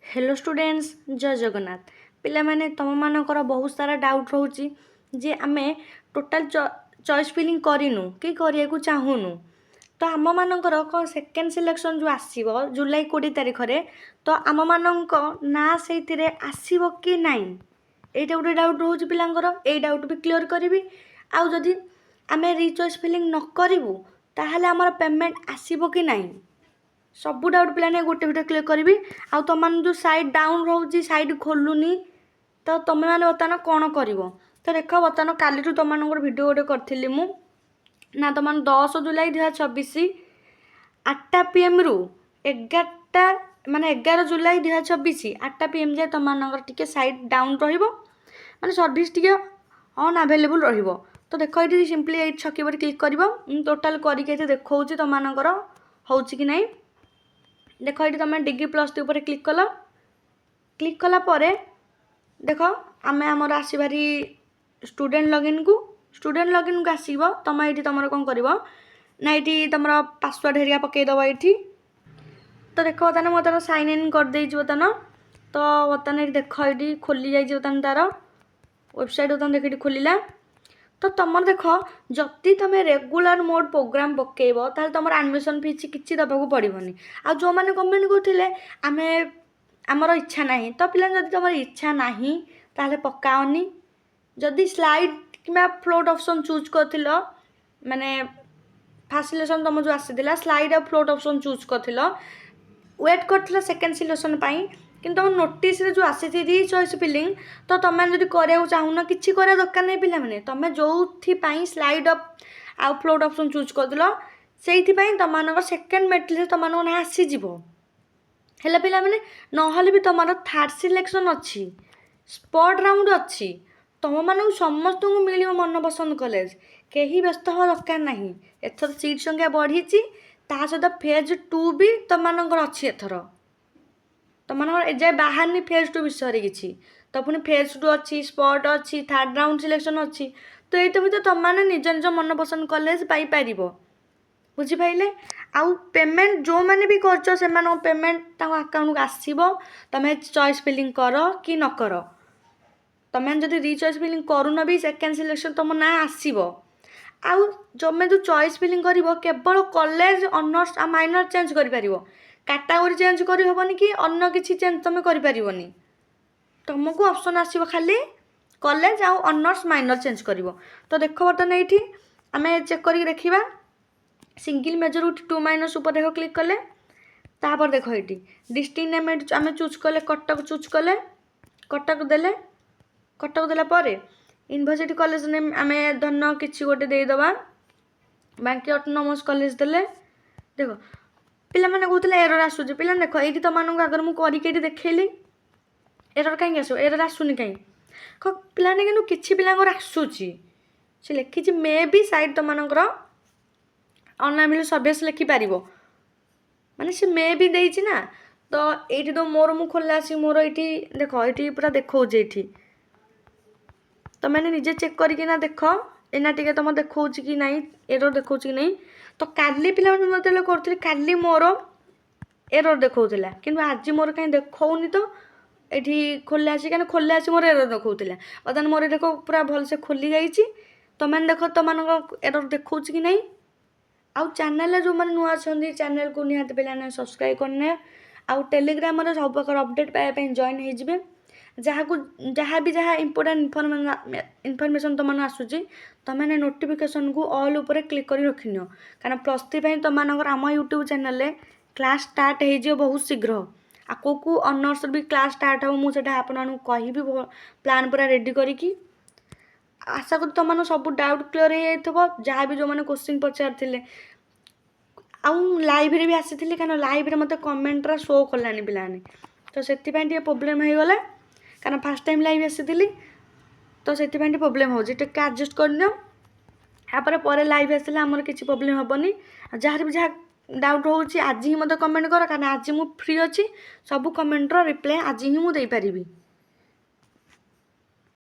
Hello students जय जगन्नाथ पिला माने तुम मानकर बहुत सारा डाउट रोचे जे आमे टोटाल चॉइस फिलिंग करिनु कि करिया को चाहूनु तो आम मानकर कौन सेकेंड सिलेक्शन जो आसीबो जुलाई 20 तारीख रे तो आम मानक ना से आसीबो कि नाई एटा गोटे डाउट रोचे पिलांकर ए डाउट भी क्लियर करी आउ जदि आमे रीचॉइस फिलिंग न करिवु ताहाले हमर पेमेंट आसीबो कि नाई सब डाउट पिलाने गोटे गोटे क्लियर करी आउ तुम जो साइड डाउन रोचे साइड खोलुनी तो तुम मैंने बर्तमान कौन कर तो देख बर्तमान काली तुम भिड गोटे करी मु ना तुम 10 जुलाई 2026 8टा PM रु 11टा माने 11 जुलाई 2026 8टा PM जाए तुम टे साइड डाउन माने सर्विस टे ऑन अवेलेबल रहिबो तो देख ये सिंपली ये छकी पर क्लिक कर टोटाल करके देखा तुम हो कि नहीं देख ये तुम डिग्री प्लस टू पर क्लिक कला परे देख आम आमर आसबारी स्टूडेंट लॉगिन को आसब तुम ये तुम कौन कर ना ये तुम पासवर्ड हेरिया पकईदब ये तो देख बर्तमान मुझे साइन इन करदे बर्तमान तो बर्तमान ये देख ये खोली जाइए बर्तमान तार वेबसाइट बर्तमान देख ये खोलला तो तुम देख जदि तुम रेगुलर मोड प्रोग्राम पकेब ताल तुम एडमिशन फीस किसी दबाक पड़ोनी आ जो मैंने कमेंट करते आम आमर इच्छा ना तो पिला जब तुम इच्छा ना ताल पकाओनी जदि स्लाइड कि फ्लोट ऑप्शन चूज कर माने फास्ट सिलेक्शन तुम जो आसी स्लाइड और फ्लोट ऑप्शन चूज कर वेट कर सेकेंड सिलेक्शन कि तुम नोटिस जो आसी रीचॉइस फिलिंग तो तुम जब कराया चाहून कि दरकार नहीं पिला तुम जो स्लाइड अप आउ फ्लोट ऑप्शन चूज कर से तुम सेकेंड मेरिट तुम ना आसीज है पिला ना भी तुम थर्ड सिलेक्शन अच्छी स्पॉट राउंड अच्छी तुम मानक समस्त को मिल मन पसंद कॉलेज कहीं व्यस्त हवा दरकार ना एथर सीट संख्या बढ़ी ता सहित फेज 2 भी तुम अच्छी एथर तुम एजाए बाहर फेज 2 विषय किसी तो पुणी फेज 2 अच्छी स्पॉट अच्छी थर्ड राउंड सिलेक्शन अच्छी तो ये भी तुम मैंने निज निज मन पसंद कॉलेज पाइपर बुझिपारे आउ पेमेंट जो मैंने भी कर पेमेंट अकाउंट को आसब तुम चॉइस फिलिंग कर कि न कर तुम जब रीचॉइस फिलिंग करून भी सेकेंड सिलेक्शन तुम ना आसब आउ तुम जो चॉइस फिलिंग कर केवल कॉलेज ऑनर्स आ माइनर चेंज कर कैटेगोरी चेंज कर हेबनी कि अन्य किसी चेंज तुम कर तुमको ऑप्शन आसो खाली कॉलेज आउ ऑनर्स माइनर चेंज कर तो देख बर्तमान ये आम चेक कर देखा सिंगल मेजोरिटी 2- ऊपर देख क्लिक कले तापर देख ये डिस्ट्रिक्ट नेम आम चूज कले कटक चूज कले कटक देला परे यूनिवर्सिटी कॉलेज नेम आम धन किसी गोटे देदेबा बाकी ऑटोनोमस कॉलेज देले देख पिला माने कहते एरर आसूँ पिला देख ये तुम आगर मुझे देखली एरर कहीं आस एरर आसूनी कहीं पिलाने कि किसी पिलांर आसूची से लिखी मे भी साइड तुम अनअवेलेबल सर्विस लिखिपार माने से मे भी देती ना तो ये तो मोर मु खोला मोर ये देख ये पूरा देखा ये तो मैंने निजे चेक करना देख एना टे तुम देखा कि नहीं एरर देखा कि नहीं तो काली पिला मतलब करी काली मोर एरर देखा कि आज मोर कहीं देखनी तो ये खोले आसी कहीं खोले आसी मोर एरर देखा बर्तमान मोर देख पूरा भलसे खोली जाइए तुम देख तुम एरर देखा कि नहीं आउ चैनल जो मैंने नुआ अच्छा चैनल को निहाती पे सब्सक्राइब करने आउ टेलीग्राम सब प्रकार अपडेट पाइबा जॉइन हो जहाँ को जहाँ भी जहाँ इंपोर्टेंट इनफॉरमेशन तुम आसूँ तुमने नोटिफिकेशन को ऑल उपर क्लिक कर रखिन कारण +3 तुम आम यूट्यूब चैनल क्लास स्टार्ट हो बहुत शीघ्र आको को ऑनर्स भी क्लास स्टार्ट हो मुझे आपको कहि प्लान पूरा रेडी करी आशा कर तुम सब डाउट क्लियर हो जहाँ भी जो मैंने क्वेश्चन पचार आउ लाइव भी आसी कहीं लाइव मत कमेंट शो कलानी पिलाने तो से प्रोब्लेम हो गला कारण फास्ट टाइम लाइव आसी तो से प्रोब्लेम हो एडजस्ट कर पर लाइव आसले आमर किसी प्रोब्लेम हेनी जार भी जहाँ डाउट हो आज ही मत कमेंट कर कारण आज मु फ्री अच्छी सब कमेंटर रिप्लाई आज ही मुझे पारि।